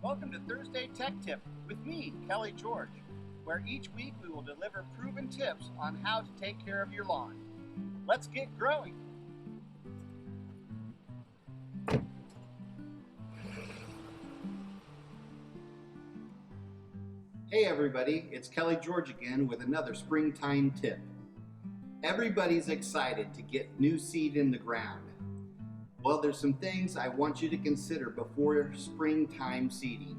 Welcome to Thursday Tech Tip with me, Kelly George, where each week we will deliver proven tips on how to take care of your lawn. Let's get growing. Hey everybody, it's Kelly George again with another springtime tip. Everybody's excited to get new seed in the ground. Well, there's some things I want you to consider before springtime seeding.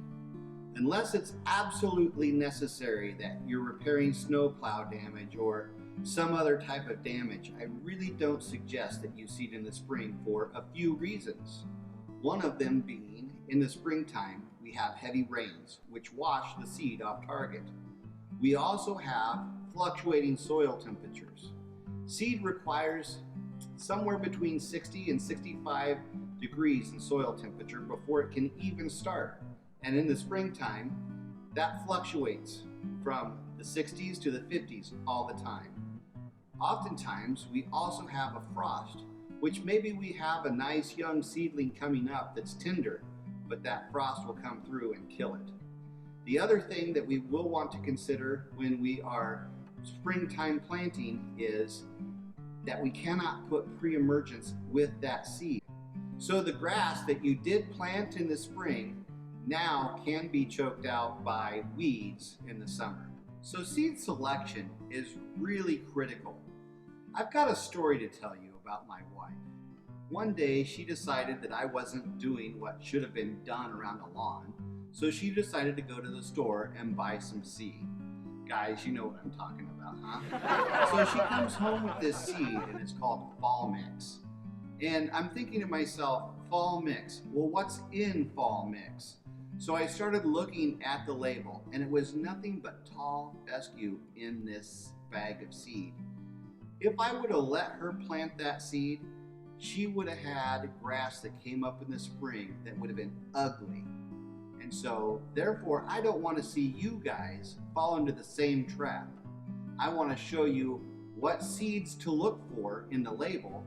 Unless it's absolutely necessary that you're repairing snowplow damage or some other type of damage, I really don't suggest that you seed in the spring for a few reasons. One of them being, in the springtime, we have heavy rains, which wash the seed off target. We also have fluctuating soil temperatures. Seed requires somewhere between 60 and 65 degrees in soil temperature before it can even start. And in the springtime, that fluctuates from the 60s to the 50s all the time. Oftentimes, we also have a frost, which maybe we have a nice young seedling coming up that's tender, but that frost will come through and kill it. The other thing that we will want to consider when we are springtime planting is that we cannot put pre-emergence with that seed. So the grass that you did plant in the spring now can be choked out by weeds in the summer. So seed selection is really critical. I've got a story to tell you about my wife. One day she decided that I wasn't doing what should have been done around the lawn, so she decided to go to the store and buy some seed. Guys, you know what I'm talking about, huh? So she comes home with this seed and it's called Fall Mix. And I'm thinking to myself, Fall Mix, well, what's in Fall Mix? So I started looking at the label and it was nothing but tall fescue in this bag of seed. If I would have let her plant that seed, she would have had grass that came up in the spring that would have been ugly. And so, therefore, I don't want to see you guys fall into the same trap. I want to show you what seeds to look for in the label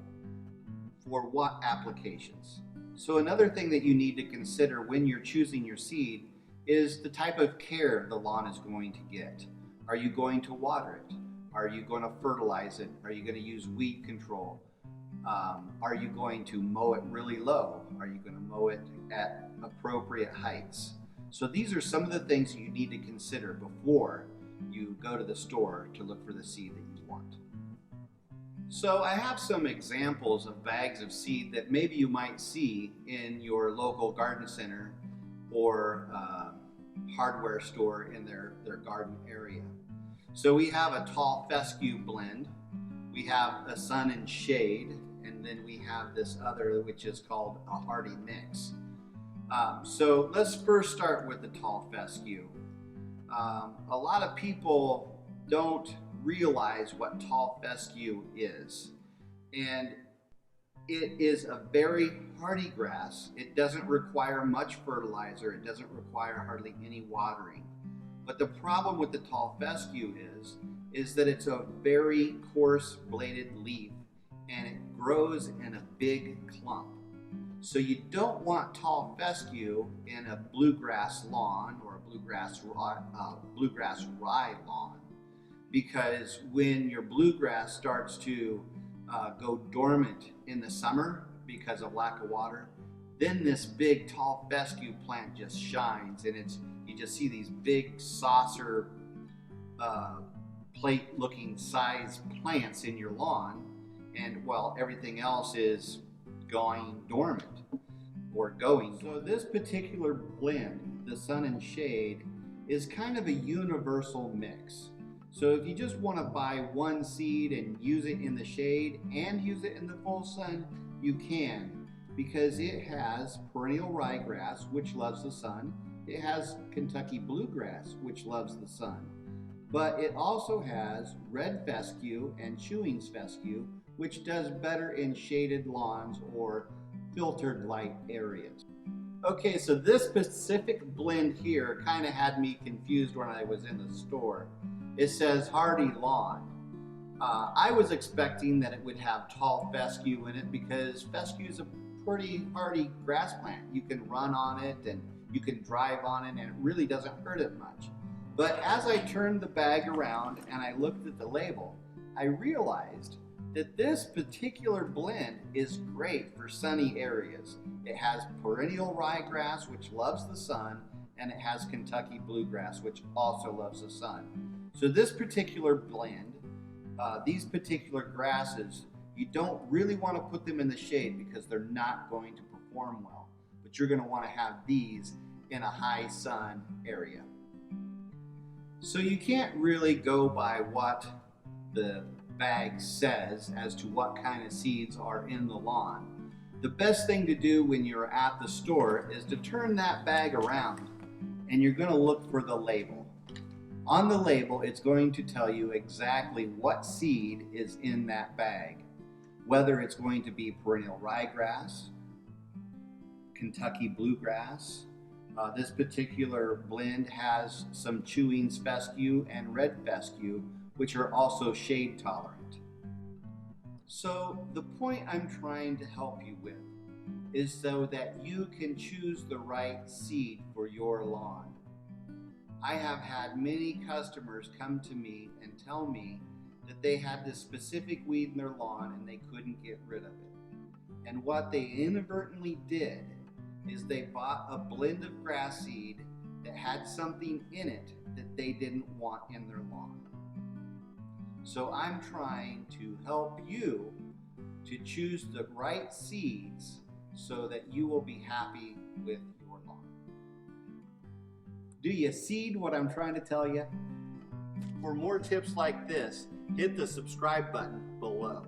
for what applications. So another thing that you need to consider when you're choosing your seed is the type of care the lawn is going to get. Are you going to water it? Are you going to fertilize it? Are you going to use weed control? Are you going to mow it really low? Are you going to mow it at appropriate heights? So these are some of the things you need to consider before you go to the store to look for the seed that you want. So I have some examples of bags of seed that maybe you might see in your local garden center or hardware store in their garden area. So we have a tall fescue blend, we have a sun and shade, and then we have this other which is called a hardy mix. So let's first start with the tall fescue. A lot of people don't realize what tall fescue is, and it is a very hardy grass. It doesn't require much fertilizer, it doesn't require hardly any watering. But the problem with the tall fescue is that it's a very coarse bladed leaf and it grows in a big clump. So you don't want tall fescue in a bluegrass lawn or a bluegrass rye lawn, because when your bluegrass starts to go dormant in the summer because of lack of water, then this big tall fescue plant just shines, and you just see these big saucer plate looking size plants in your lawn, and well, everything else is going dormant or going. So this particular blend, the sun and shade, is kind of a universal mix. So if you just want to buy one seed and use it in the shade and use it in the full sun, you can, because it has perennial ryegrass, which loves the sun. It has Kentucky bluegrass, which loves the sun. But it also has red fescue and Chewings fescue, which does better in shaded lawns or filtered light areas. Okay, so this specific blend here kind of had me confused when I was in the store. It says hardy lawn. I was expecting that it would have tall fescue in it because fescue is a pretty hardy grass plant. You can run on it and You can drive on it and it really doesn't hurt it much. But as I turned the bag around and I looked at the label, I realized that this particular blend is great for sunny areas. It has perennial ryegrass, which loves the sun, and it has Kentucky bluegrass, which also loves the sun. So this particular blend, these particular grasses, you don't really want to put them in the shade because they're not going to perform well. But you're going to want to have these in a high sun area. So you can't really go by what the bag says as to what kind of seeds are in the lawn. The best thing to do when you're at the store is to turn that bag around and you're going to look for the label. On the label, it's going to tell you exactly what seed is in that bag, whether it's going to be perennial ryegrass, Kentucky bluegrass. This particular blend has some chewings fescue and red fescue, which are also shade tolerant. So the point I'm trying to help you with is so that you can choose the right seed for your lawn. I have had many customers come to me and tell me that they had this specific weed in their lawn and they couldn't get rid of it. And what they inadvertently did is they bought a blend of grass seed that had something in it that they didn't want in their lawn. So I'm trying to help you to choose the right seeds so that you will be happy with your lawn. Do you see what I'm trying to tell you? For more tips like this, hit the subscribe button below.